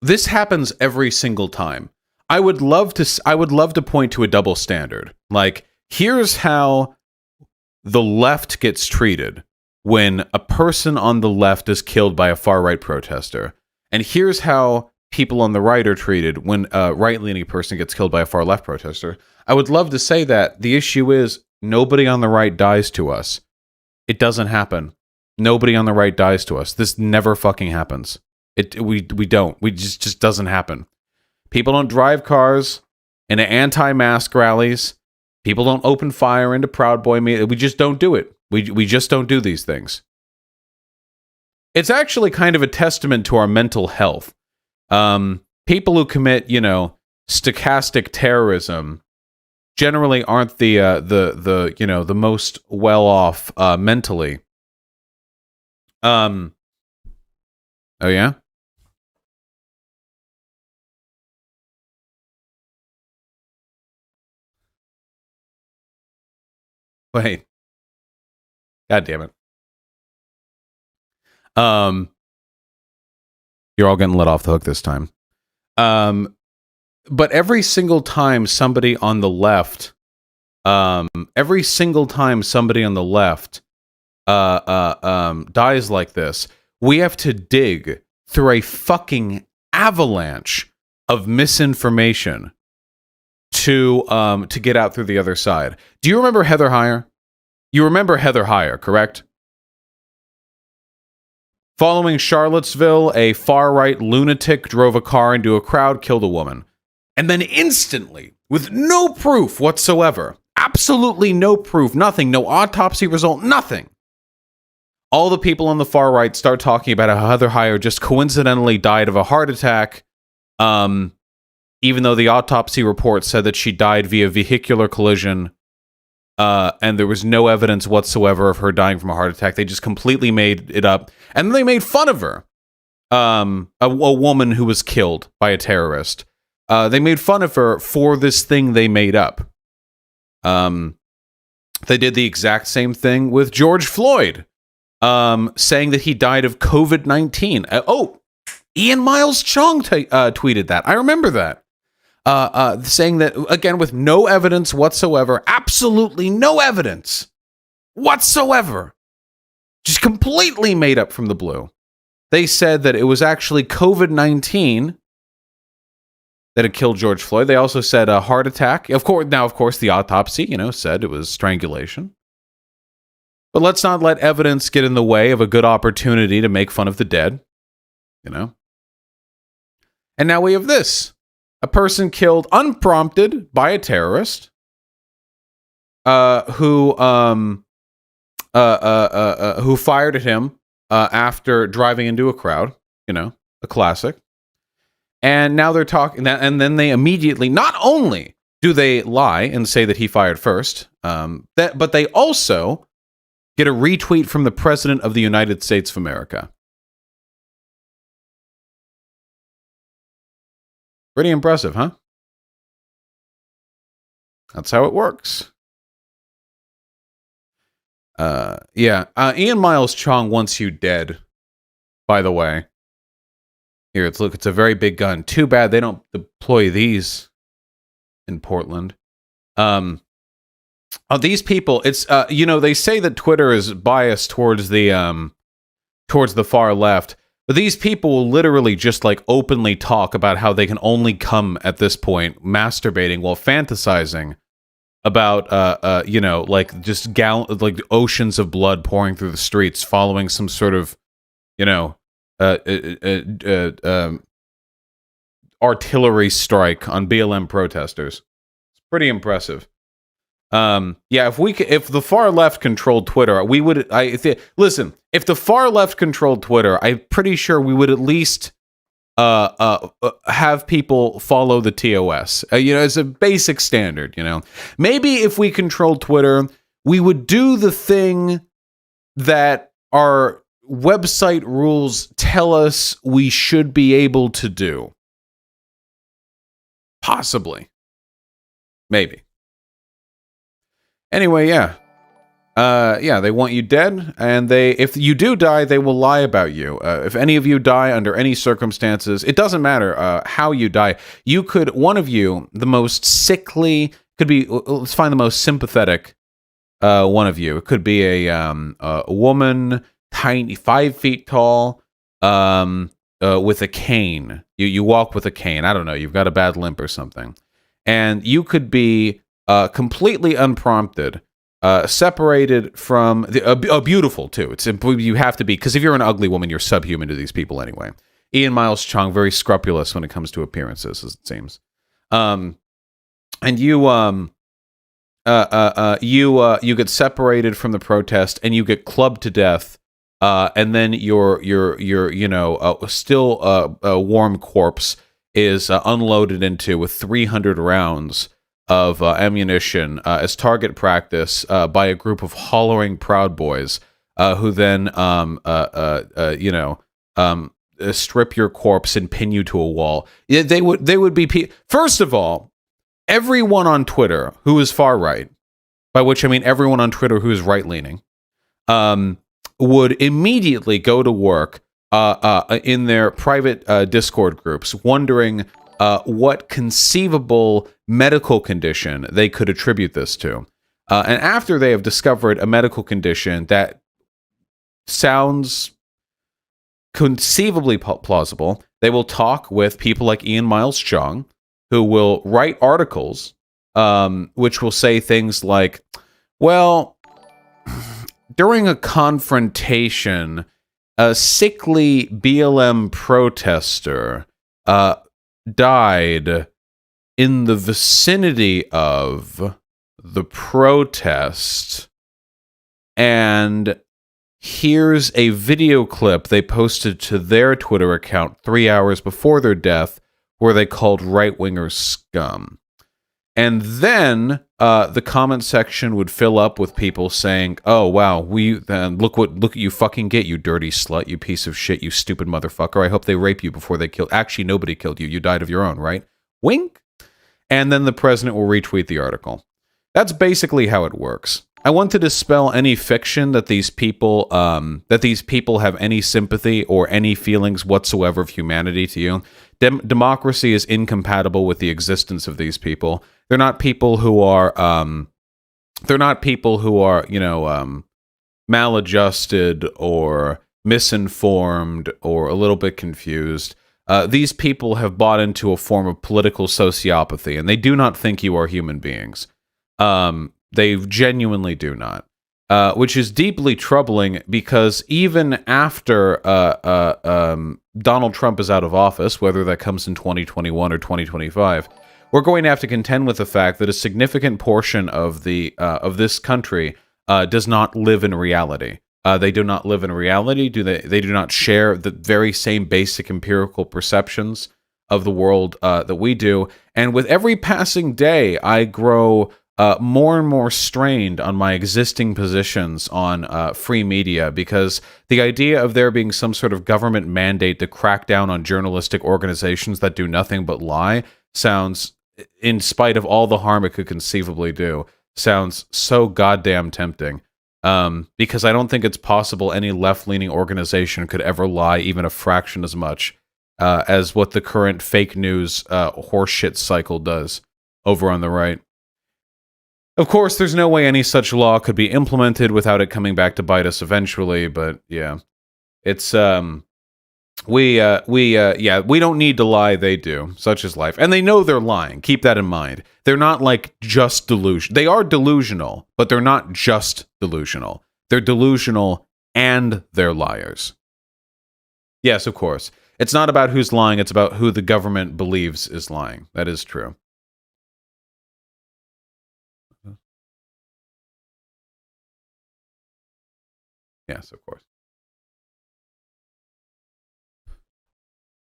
this happens every single time. I would love to point to a double standard. Like, here's how the left gets treated when a person on the left is killed by a far-right protester. And here's how people on the right are treated when a right-leaning person gets killed by a far-left protester. I would love to say that. The issue is nobody on the right dies to us. It doesn't happen. Nobody on the right dies to us. This never fucking happens. We don't. We just doesn't happen. People don't drive cars into anti-mask rallies. People don't open fire into Proud Boy media. We just don't do it. We just don't do these things. It's actually kind of a testament to our mental health. People who commit, stochastic terrorism generally aren't the most well off mentally. Oh yeah? Wait. God damn it. You're all getting let off the hook this time. But every single time somebody on the left dies like this, we have to dig through a fucking avalanche of misinformation to get out through the other side. Do you remember Heather Heyer? You remember Heather Heyer, correct? Following Charlottesville, a far-right lunatic drove a car into a crowd, killed a woman. And then instantly, with no proof whatsoever, absolutely no proof, nothing, no autopsy result, nothing, all the people on the far right start talking about how Heather Heyer just coincidentally died of a heart attack, even though the autopsy report said that she died via vehicular collision, and there was no evidence whatsoever of her dying from a heart attack. They just completely made it up. And then they made fun of her, a woman who was killed by a terrorist. They made fun of her for this thing they made up. They did the exact same thing with George Floyd, saying that he died of COVID-19. Ian Miles Chong tweeted that. I remember that. Saying that, again, with no evidence whatsoever, absolutely no evidence whatsoever, just completely made up from the blue. They said that it was actually COVID-19 that had killed George Floyd. They also said a heart attack. Of course, the autopsy, said it was strangulation. But let's not let evidence get in the way of a good opportunity to make fun of the dead, And now we have this. A person killed unprompted by a terrorist who fired at him after driving into a crowd, a classic. And now they're talking that, and then they immediately, not only do they lie and say that he fired first, but they also get a retweet from the President of the United States of America. Pretty impressive, huh? That's how it works. Ian Miles Chong wants you dead, by the way. Here, it's a very big gun. Too bad they don't deploy these in Portland. These people, it's they say that Twitter is biased towards the far left. But these people will literally just openly talk about how they can only come at this point masturbating while fantasizing about just oceans of blood pouring through the streets following some sort of artillery strike on BLM protesters. It's pretty impressive. If the far left controlled Twitter, we would. Listen, if the far left controlled Twitter, I'm pretty sure we would at least have people follow the TOS. As a basic standard. Maybe if we controlled Twitter, we would do the thing that our website rules tell us we should be able to do. Possibly, maybe. Anyway, yeah. Yeah, they want you dead, and if you do die, they will lie about you. If any of you die under any circumstances, it doesn't matter how you die. One of you, the most sickly, could be. Let's find the most sympathetic one of you. It could be a woman, tiny, 5 feet tall, with a cane. You walk with a cane. I don't know. You've got a bad limp or something, and you could be completely unprompted. Separated from beautiful too. You have to be, because if you're an ugly woman, you're subhuman to these people anyway. Ian Miles Chung, very scrupulous when it comes to appearances, as it seems. And you get separated from the protest, and you get clubbed to death. And then your still a warm corpse is unloaded into with 300 rounds of ammunition as target practice by a group of hollering Proud Boys who then strip your corpse and pin you to a wall. They would be first of all, everyone on Twitter who is far right, by which I mean everyone on Twitter who is right leaning, would immediately go to work in their private Discord groups, wondering what conceivable medical condition they could attribute this to. And after they have discovered a medical condition that sounds conceivably plausible, they will talk with people like Ian Miles Chung, who will write articles which will say things like, well, during a confrontation, a sickly BLM protester died in the vicinity of the protest, and here's a video clip they posted to their Twitter account 3 hours before their death where they called right-wingers scum. And then the comment section would fill up with people saying, "Oh wow, look at you fucking get, you dirty slut, you piece of shit, you stupid motherfucker. I hope they rape you before they kill." Actually, nobody killed you. You died of your own, right? Wink. And then the president will retweet the article. That's basically how it works. I want to dispel any fiction that these people have any sympathy or any feelings whatsoever of humanity to you. Democracy is incompatible with the existence of these people. They're not people who are maladjusted or misinformed or a little bit confused. These people have bought into a form of political sociopathy, and they do not think you are human beings. They genuinely do not, which is deeply troubling because even after Donald Trump is out of office, whether that comes in 2021 or 2025, we're going to have to contend with the fact that a significant portion of this country does not live in reality. They do not live in reality. They do not share the very same basic empirical perceptions of the world that we do. And with every passing day, I grow more and more strained on my existing positions on free media, because the idea of there being some sort of government mandate to crack down on journalistic organizations that do nothing but lie sounds, in spite of all the harm it could conceivably do, sounds so goddamn tempting. Because I don't think it's possible any left-leaning organization could ever lie even a fraction as much as what the current fake news horseshit cycle does over on the right. Of course, there's no way any such law could be implemented without it coming back to bite us eventually, but yeah. It's we don't need to lie, they do. Such is life. And they know they're lying. Keep that in mind. They're not like just delusional. They are delusional, but they're not just delusional. They're delusional and they're liars. Yes, of course. It's not about who's lying, it's about who the government believes is lying. That is true. Yes, of course.